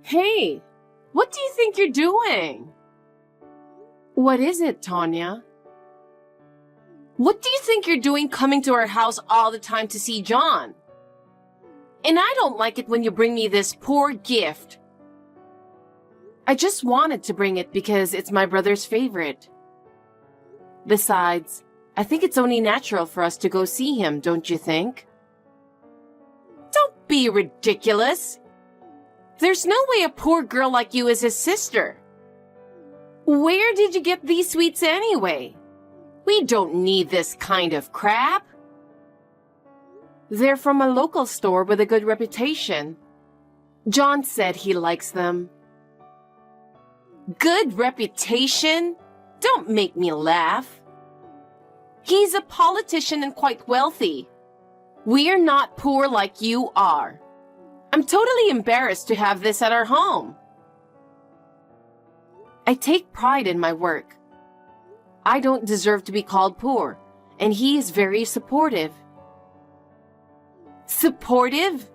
Hey, what do you think you're doing? What is it, Tanya? What do you think you're doing coming to our house all the time to see John? And I don't like it when you bring me this poor gift. I just wanted to bring it because it's my brother's favorite. Besides, I think it's only natural for us to go see him, don't you think? Don't be ridiculous. There's no way a poor girl like you is his sister. Where did you get these sweets anyway? We don't need this kind of crap. They're from a local store with a good reputation. John said he likes them. Good reputation? Don't make me laugh. He's a politician and quite wealthy. We're not poor like you are. I'm totally embarrassed to have this at our home. I take pride in my work. I don't deserve to be called poor, and he is very supportive. Supportive?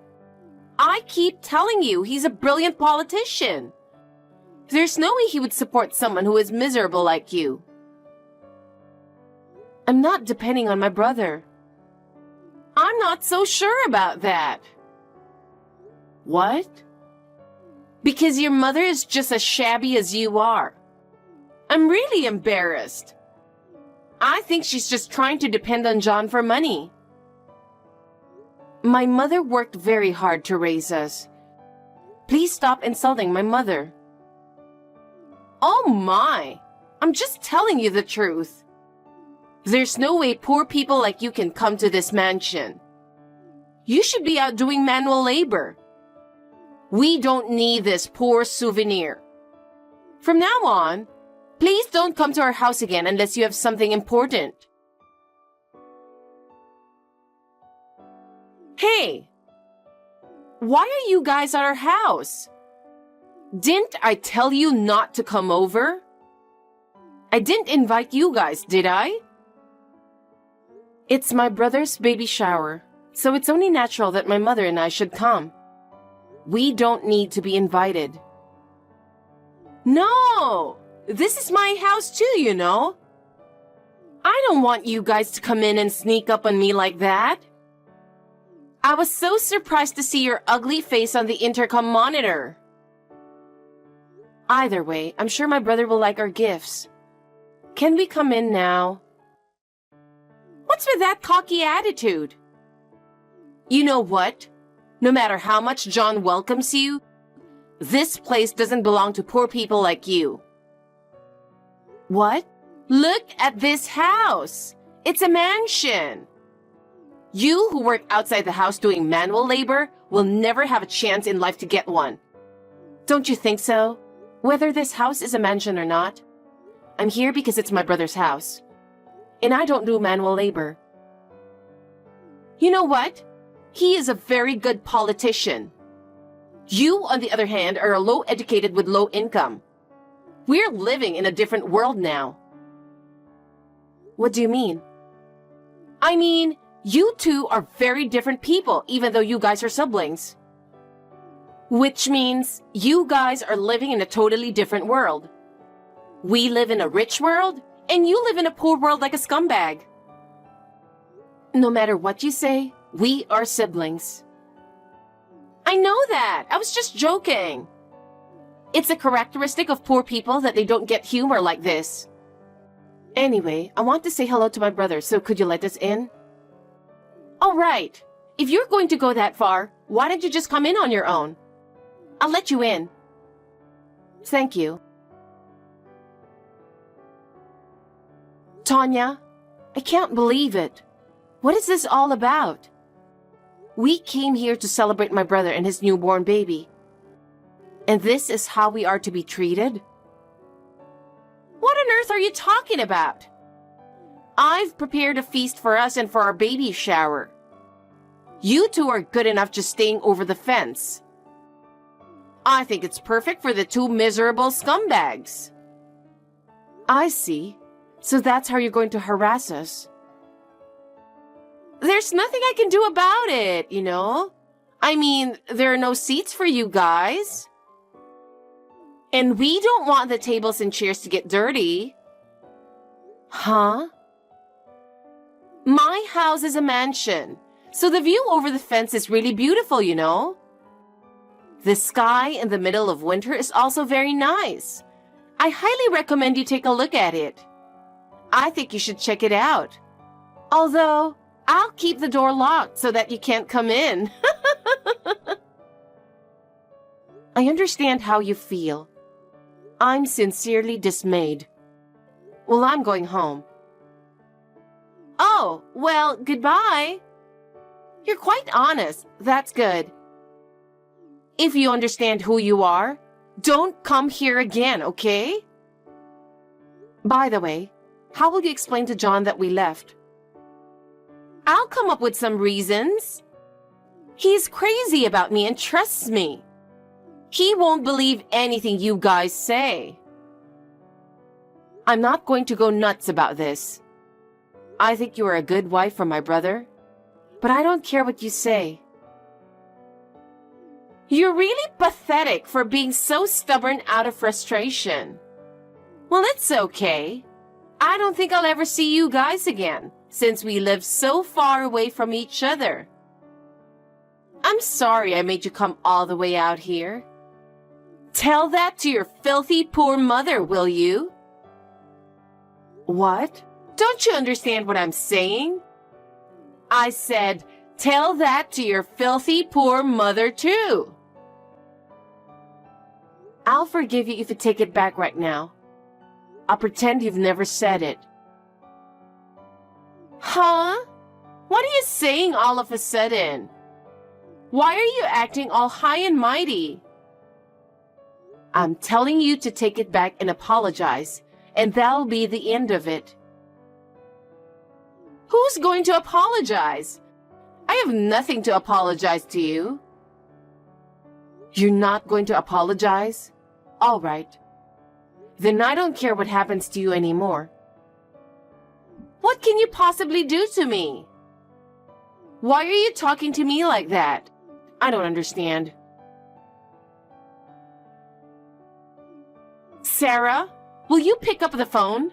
I keep telling you, he's a brilliant politician. There's no way he would support someone who is miserable like you. I'm not depending on my brother. I'm not so sure about that. What? Because your mother is just as shabby as you are. I'm really embarrassed. I think she's just trying to depend on John for money. My mother worked very hard to raise us. Please stop insulting my mother. Oh my! I'm just telling you the truth. There's no way poor people like you can come to this mansion. You should be out doing manual labor. We don't need this poor souvenir. From now on, please don't come to our house again unless you have something important. Hey! Why are you guys at our house? Didn't I tell you not to come over? I didn't invite you guys, did I? It's my brother's baby shower, so it's only natural that my mother and I should come. We don't need to be invited. No! This is my house too, you know. I don't want you guys to come in and sneak up on me like that. I was so surprised to see your ugly face on the intercom monitor. Either way, I'm sure my brother will like our gifts. Can we come in now? What's with that cocky attitude? You know what? No matter how much John welcomes you, this place doesn't belong to poor people like you. What? Look at this house. It's a mansion. You who work outside the house doing manual labor will never have a chance in life to get one. Don't you think so? Whether this house is a mansion or not, I'm here because it's my brother's house. And I don't do manual labor. You know what? He is a very good politician. You, on the other hand, are a low-educated with low income. We're living in a different world now. What do you mean? I mean, you two are very different people, even though you guys are siblings. Which means you guys are living in a totally different world. We live in a rich world, and you live in a poor world like a scumbag. No matter what you say, we are siblings. I know that. I was just joking. It's a characteristic of poor people that they don't get humor like this. Anyway, I want to say hello to my brother, so could you let us in? All right. If you're going to go that far, why don't you just come in on your own? I'll let you in. Thank you. Tanya, I can't believe it. What is this all about? We came here to celebrate my brother and his newborn baby. And this is how we are to be treated? What on earth are you talking about? I've prepared a feast for us and for our baby shower. You two are good enough just staying over the fence. I think it's perfect for the two miserable scumbags. I see. So that's how you're going to harass us. There's nothing I can do about it, you know? I mean, there are no seats for you guys. And we don't want the tables and chairs to get dirty. Huh? My house is a mansion, so the view over the fence is really beautiful, you know? The sky in the middle of winter is also very nice. I highly recommend you take a look at it. I think you should check it out. Although, I'll keep the door locked so that you can't come in. I understand how you feel. I'm sincerely dismayed. Well, I'm going home. Oh, well, goodbye. You're quite honest. That's good. If you understand who you are, don't come here again, okay? By the way, how will you explain to John that we left? I'll come up with some reasons. He's crazy about me and trusts me. He won't believe anything you guys say. I'm not going to go nuts about this. I think you are a good wife for my brother, but I don't care what you say. You're really pathetic for being so stubborn out of frustration. Well, it's okay. I don't think I'll ever see you guys again, since we live so far away from each other. I'm sorry I made you come all the way out here. Tell that to your filthy poor mother, will you? What? Don't you understand what I'm saying? I said, tell that to your filthy poor mother too. I'll forgive you if you take it back right now. I'll pretend you've never said it. Huh? What are you saying all of a sudden? Why are you acting all high and mighty? I'm telling you to take it back and apologize, and that'll be the end of it. Who's going to apologize? I have nothing to apologize to you. You're not going to apologize? All right. Then I don't care what happens to you anymore. What can you possibly do to me? Why are you talking to me like that? I don't understand. Sarah, will you pick up the phone?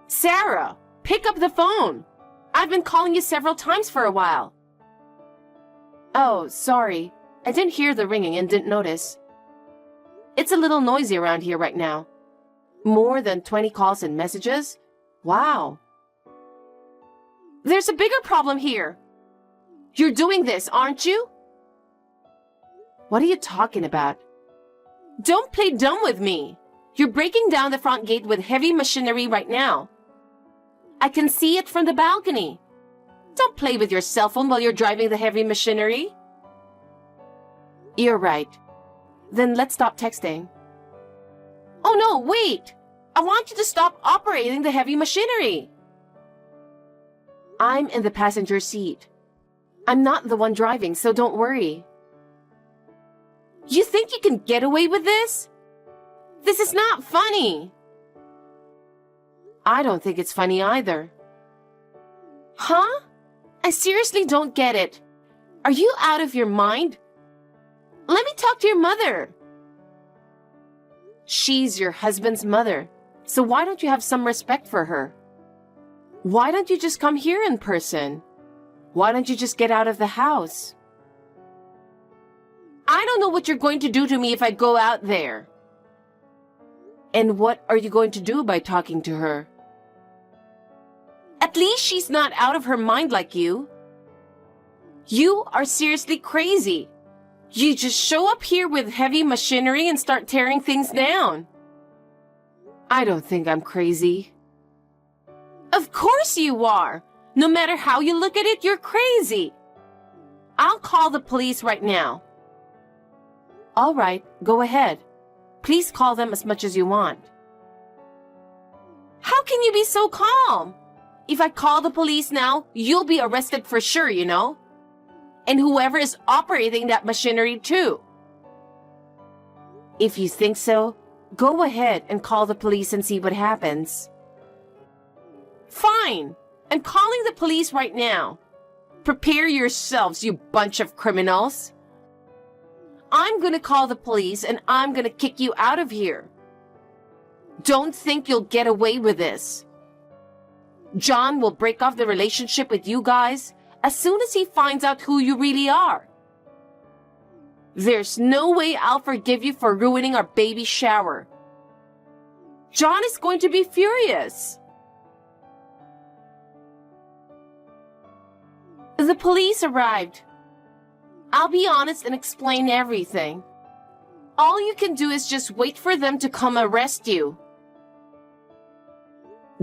Sarah, pick up the phone. I've been calling you several times for a while. Oh, sorry. I didn't hear the ringing and didn't notice. It's a little noisy around here right now. More than 20 calls and messages? Wow. There's a bigger problem here. You're doing this, aren't you? What are you talking about? Don't play dumb with me. You're breaking down the front gate with heavy machinery right now. I can see it from the balcony. Don't play with your cell phone while you're driving the heavy machinery. You're right. Then let's stop texting. Oh no, wait! I want you to stop operating the heavy machinery. I'm in the passenger seat. I'm not the one driving, so don't worry. You think you can get away with this? This is not funny. I don't think it's funny either. Huh? I seriously don't get it. Are you out of your mind? Let me talk to your mother. She's your husband's mother, so why don't you have some respect for her? Why don't you just come here in person? Why don't you just get out of the house? I don't know what you're going to do to me if I go out there. And what are you going to do by talking to her? At least she's not out of her mind like you. You are seriously crazy. You just show up here with heavy machinery and start tearing things down. I don't think I'm crazy. Of course you are. No matter how you look at it, you're crazy. I'll call the police right now. All right, go ahead. Please call them as much as you want. How can you be so calm? If I call the police now, you'll be arrested for sure, you know? And whoever is operating that machinery too. If you think so, go ahead and call the police and see what happens. Fine. I'm calling the police right now. Prepare yourselves, you bunch of criminals. I'm gonna call the police and I'm gonna kick you out of here. Don't think you'll get away with this. John will break off the relationship with you guys as soon as he finds out who you really are. There's no way I'll forgive you for ruining our baby shower. John is going to be furious. The police arrived. I'll be honest and explain everything. All you can do is just wait for them to come arrest you.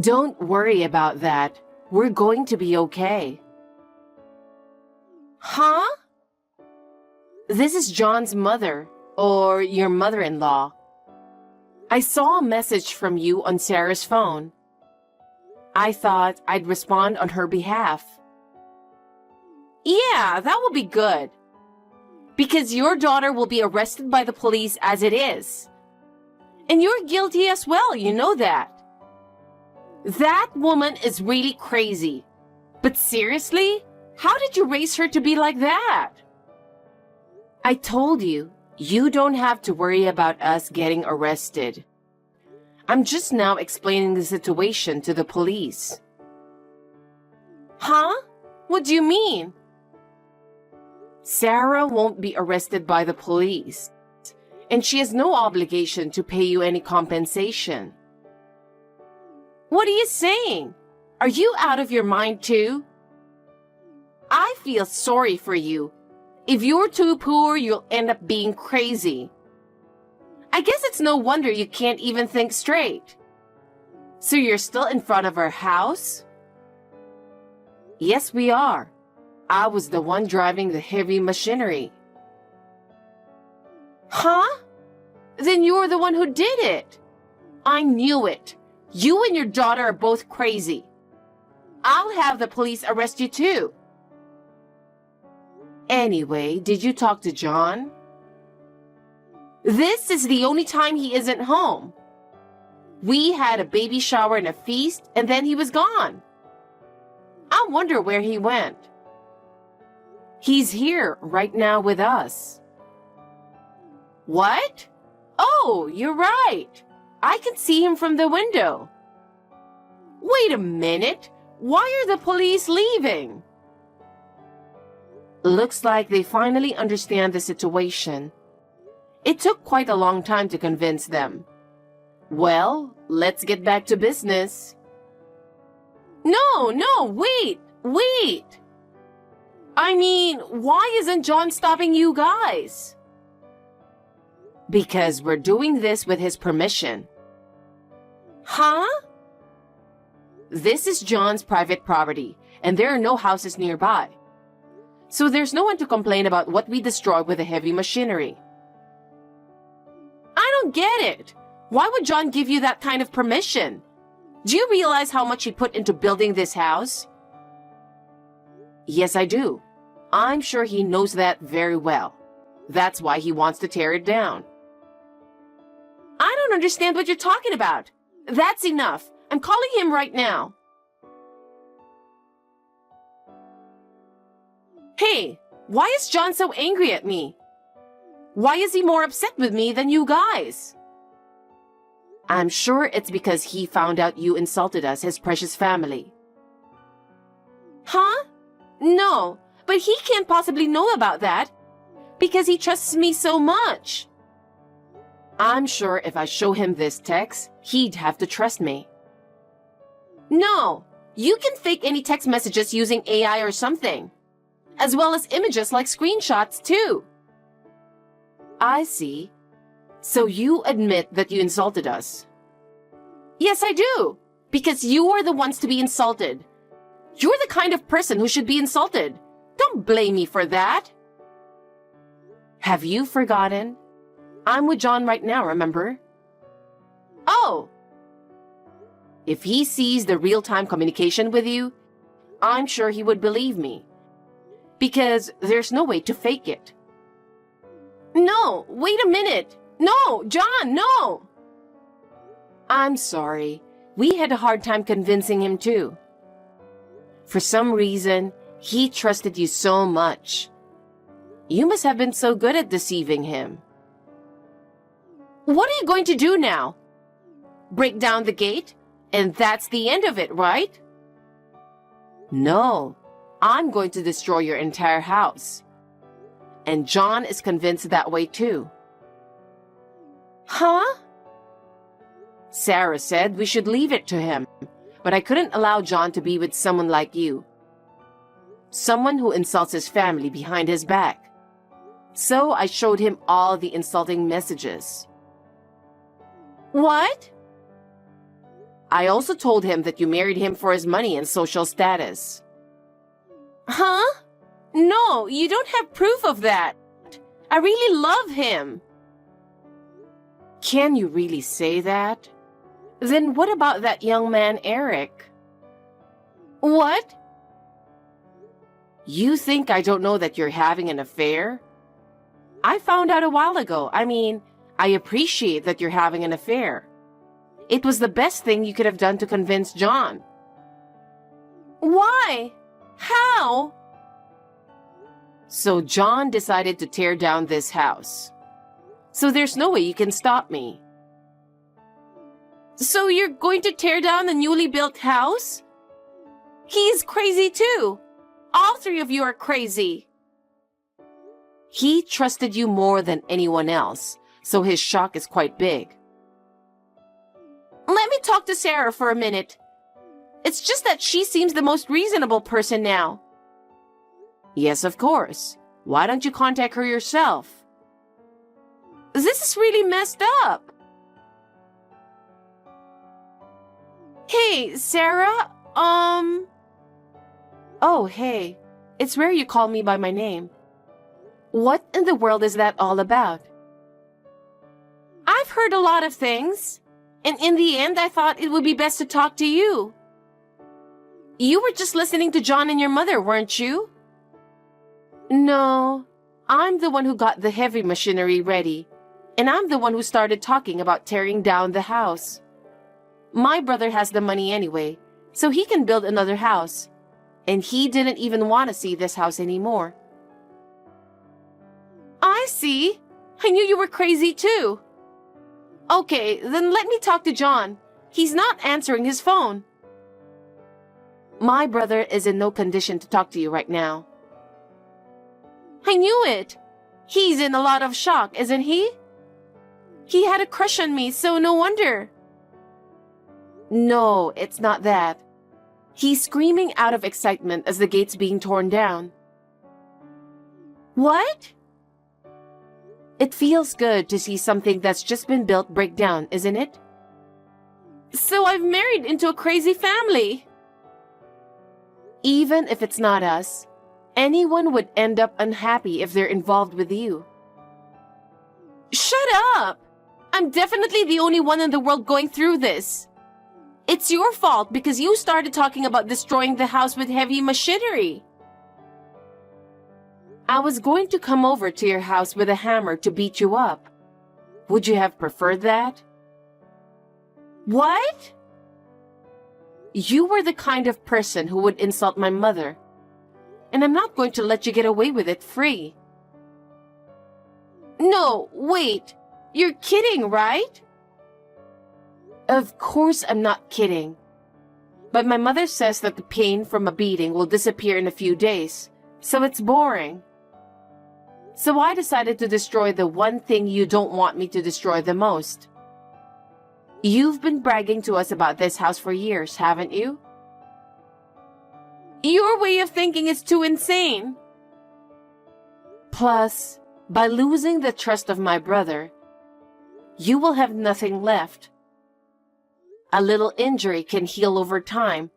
Don't worry about that. We're going to be okay. Huh? This is John's mother, or your mother-in-law. I saw a message from you on Sarah's phone. I thought I'd respond on her behalf. Yeah, that will be good. Because your daughter will be arrested by the police as it is. And you're guilty as well, you know that. That woman is really crazy. But seriously, how did you raise her to be like that? I told you, you don't have to worry about us getting arrested. I'm just now explaining the situation to the police. Huh? What do you mean? Sarah won't be arrested by the police, and she has no obligation to pay you any compensation. What are you saying? Are you out of your mind too? I feel sorry for you. If you're too poor, you'll end up being crazy. I guess it's no wonder you can't even think straight. So you're still in front of our house? Yes, we are. I was the one driving the heavy machinery. Huh? Then you're the one who did it. I knew it. You and your daughter are both crazy. I'll have the police arrest you too. Anyway, did you talk to John? This is the only time he isn't home. We had a baby shower and a feast, and then he was gone. I wonder where he went. He's here right now with us. What? Oh, you're right. I can see him from the window. Wait a minute. Why are the police leaving? Looks like they finally understand the situation. It took quite a long time to convince them. Well, let's get back to business. No, wait. I mean, why isn't John stopping you guys? Because we're doing this with his permission. Huh? This is John's private property, and there are no houses nearby. So there's no one to complain about what we destroy with the heavy machinery. I don't get it. Why would John give you that kind of permission? Do you realize how much he put into building this house? Yes, I do. I'm sure he knows that very well. That's why he wants to tear it down. I don't understand what you're talking about. That's enough. I'm calling him right now. Hey, why is John so angry at me? Why is he more upset with me than you guys? I'm sure it's because he found out you insulted us, his precious family. Huh? No, but he can't possibly know about that because he trusts me so much. I'm sure if I show him this text, he'd have to trust me. No, you can fake any text messages using AI or something, as well as images like screenshots too. I see. So you admit that you insulted us? Yes, I do, because you are the ones to be insulted. You're the kind of person who should be insulted. Don't blame me for that. Have you forgotten? I'm with John right now, remember? Oh! If he sees the real-time communication with you, I'm sure he would believe me. Because there's no way to fake it. No, wait a minute. No, John, no! I'm sorry. We had a hard time convincing him too. For some reason, he trusted you so much. You must have been so good at deceiving him. What are you going to do now? Break down the gate? And that's the end of it, right? No, I'm going to destroy your entire house. And John is convinced that way too. Huh? Sarah said we should leave it to him, but I couldn't allow John to be with someone like you. Someone who insults his family behind his back. So I showed him all the insulting messages. What? I also told him that you married him for his money and social status. Huh? No, you don't have proof of that. I really love him. Can you really say that? Then what about that young man, Eric? What? You think I don't know that you're having an affair? I found out a while ago. I appreciate that you're having an affair. It was the best thing you could have done to convince John. Why? How? So John decided to tear down this house. So there's no way you can stop me. So you're going to tear down the newly built house? He's crazy too. All three of you are crazy. He trusted you more than anyone else, so his shock is quite big. Let me talk to Sarah for a minute. It's just that she seems the most reasonable person now. Yes, of course. Why don't you contact her yourself? This is really messed up. Hey, Sarah, Oh, hey. It's rare you call me by my name. What in the world is that all about? I've heard a lot of things, and in the end I thought it would be best to talk to you. You were just listening to John and your mother, weren't you? No, I'm the one who got the heavy machinery ready, and I'm the one who started talking about tearing down the house. My brother has the money anyway, so he can build another house, and he didn't even want to see this house anymore. I see. I knew you were crazy too. Okay, then let me talk to John. He's not answering his phone. My brother is in no condition to talk to you right now. I knew it. He's in a lot of shock, isn't he? He had a crush on me, so no wonder. No, it's not that. He's screaming out of excitement as the gate's being torn down. What? It feels good to see something that's just been built break down, isn't it? So I've married into a crazy family. Even if it's not us, anyone would end up unhappy if they're involved with you. Shut up! I'm definitely the only one in the world going through this. It's your fault because you started talking about destroying the house with heavy machinery. I was going to come over to your house with a hammer to beat you up. Would you have preferred that? What? You were the kind of person who would insult my mother, and I'm not going to let you get away with it free. No, wait. You're kidding, right? Of course I'm not kidding. But my mother says that the pain from a beating will disappear in a few days, so it's boring. So I decided to destroy the one thing you don't want me to destroy the most. You've been bragging to us about this house for years, haven't you? Your way of thinking is too insane. Plus, by losing the trust of my brother, you will have nothing left. A little injury can heal over time,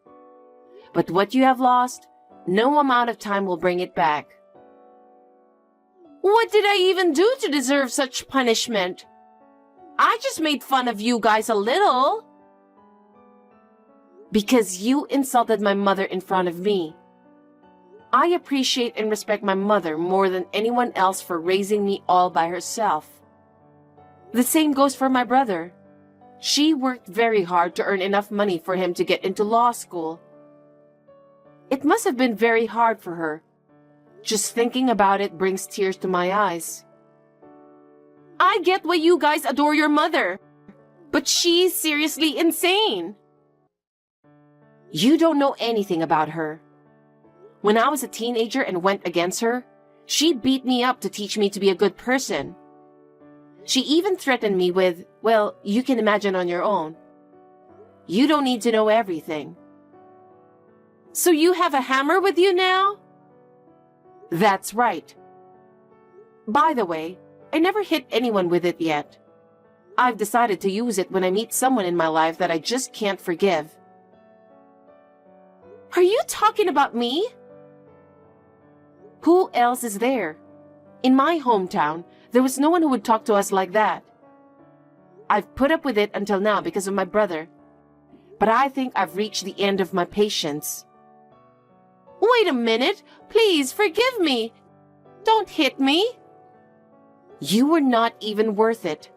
but what you have lost, no amount of time will bring it back. What did I even do to deserve such punishment? I just made fun of you guys a little. Because you insulted my mother in front of me. I appreciate and respect my mother more than anyone else for raising me all by herself. The same goes for my brother. She worked very hard to earn enough money for him to get into law school. It must have been very hard for her, Just thinking about it brings tears to my eyes. I get why you guys adore your mother, but she's seriously insane. You don't know anything about her. When I was a teenager and went against her, she beat me up to teach me to be a good person. She even threatened me with, well, you can imagine on your own. You don't need to know everything. So you have a hammer with you now? That's right. By the way, I never hit anyone with it yet. I've decided to use it when I meet someone in my life that I just can't forgive. Are you talking about me? Who else is there? In my hometown, there was no one who would talk to us like that. I've put up with it until now because of my brother. But I think I've reached the end of my patience. Wait a minute. Please forgive me. Don't hit me. You were not even worth it.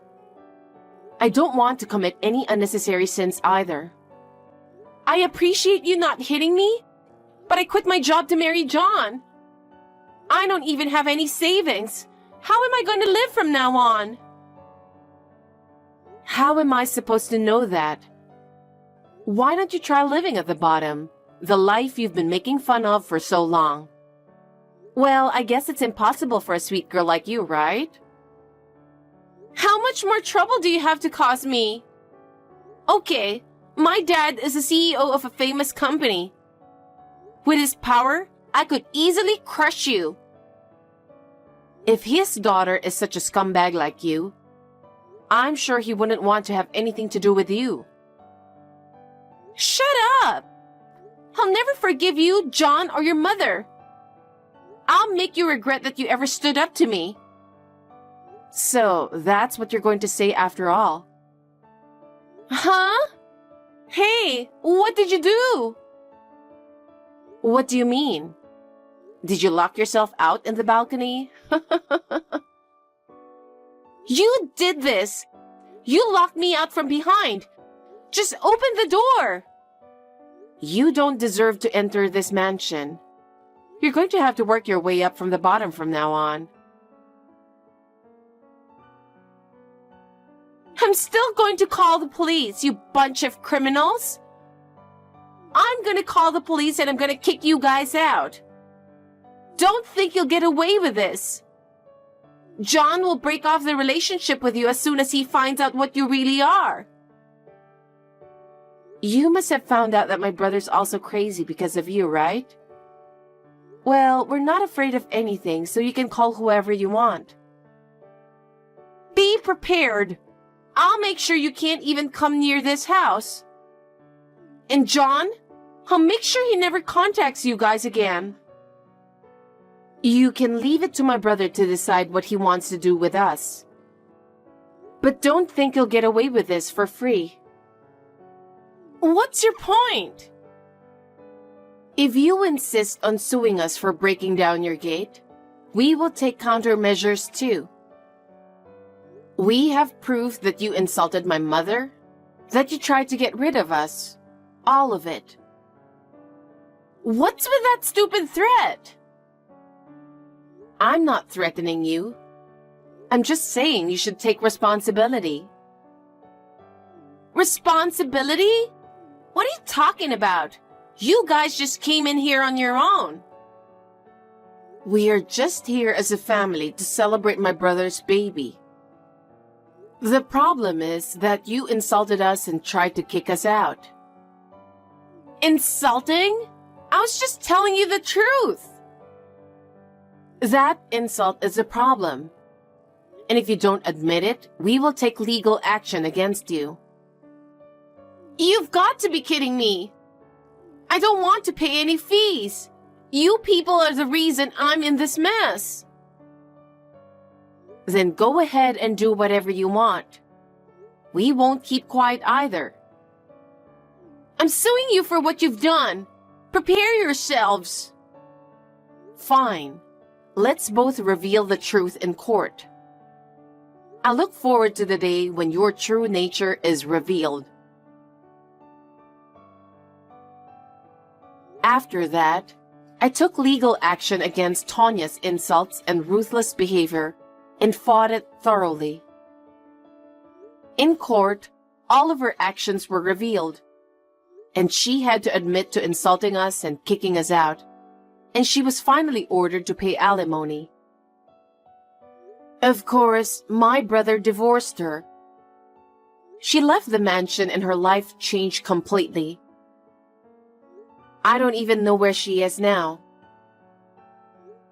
I don't want to commit any unnecessary sins either. I appreciate you not hitting me, but I quit my job to marry John. I don't even have any savings. How am I going to live from now on? How am I supposed to know that? Why don't you try living at the bottom, the life you've been making fun of for so long? Well, I guess it's impossible for a sweet girl like you, right? How much more trouble do you have to cause me? Okay, my dad is the CEO of a famous company. With his power, I could easily crush you. If his daughter is such a scumbag like you, I'm sure he wouldn't want to have anything to do with you. Shut up! I'll never forgive you, John, or your mother. I'll make you regret that you ever stood up to me. So, that's what you're going to say after all. Huh? Hey, what did you do? What do you mean? Did you lock yourself out in the balcony? You did this! You locked me out from behind! Just open the door! You don't deserve to enter this mansion. You're going to have to work your way up from the bottom from now on. I'm still going to call the police, you bunch of criminals! I'm going to call the police and I'm going to kick you guys out. Don't think you'll get away with this. John will break off the relationship with you as soon as he finds out what you really are. You must have found out that my brother's also crazy because of you, right? Well, we're not afraid of anything, so you can call whoever you want. Be prepared. I'll make sure you can't even come near this house. And John, I'll make sure he never contacts you guys again. You can leave it to my brother to decide what he wants to do with us. But don't think you'll get away with this for free. What's your point? If you insist on suing us for breaking down your gate, we will take countermeasures too. We have proof that you insulted my mother, that you tried to get rid of us. All of it. What's with that stupid threat? I'm not threatening you. I'm just saying you should take responsibility. Responsibility? What are you talking about? You guys just came in here on your own. We are just here as a family to celebrate my brother's baby. The problem is that you insulted us and tried to kick us out. Insulting? I was just telling you the truth. That insult is a problem. And if you don't admit it, we will take legal action against you. You've got to be kidding me. I don't want to pay any fees. You people are the reason I'm in this mess. Then go ahead and do whatever you want. We won't keep quiet either. I'm suing you for what you've done. Prepare yourselves. Fine. Let's both reveal the truth in court. I look forward to the day when your true nature is revealed. After that, I took legal action against Tanya's insults and ruthless behavior and fought it thoroughly. In court, all of her actions were revealed, and she had to admit to insulting us and kicking us out, and she was finally ordered to pay alimony. Of course, my brother divorced her. She left the mansion and her life changed completely. I don't even know where she is now.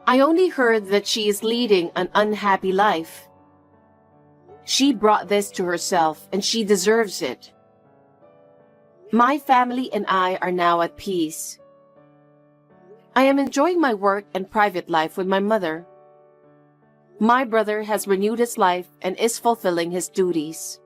I only heard that she is leading an unhappy life. She brought this to herself and she deserves it. My family and I are now at peace. I am enjoying my work and private life with my mother. My brother has renewed his life and is fulfilling his duties.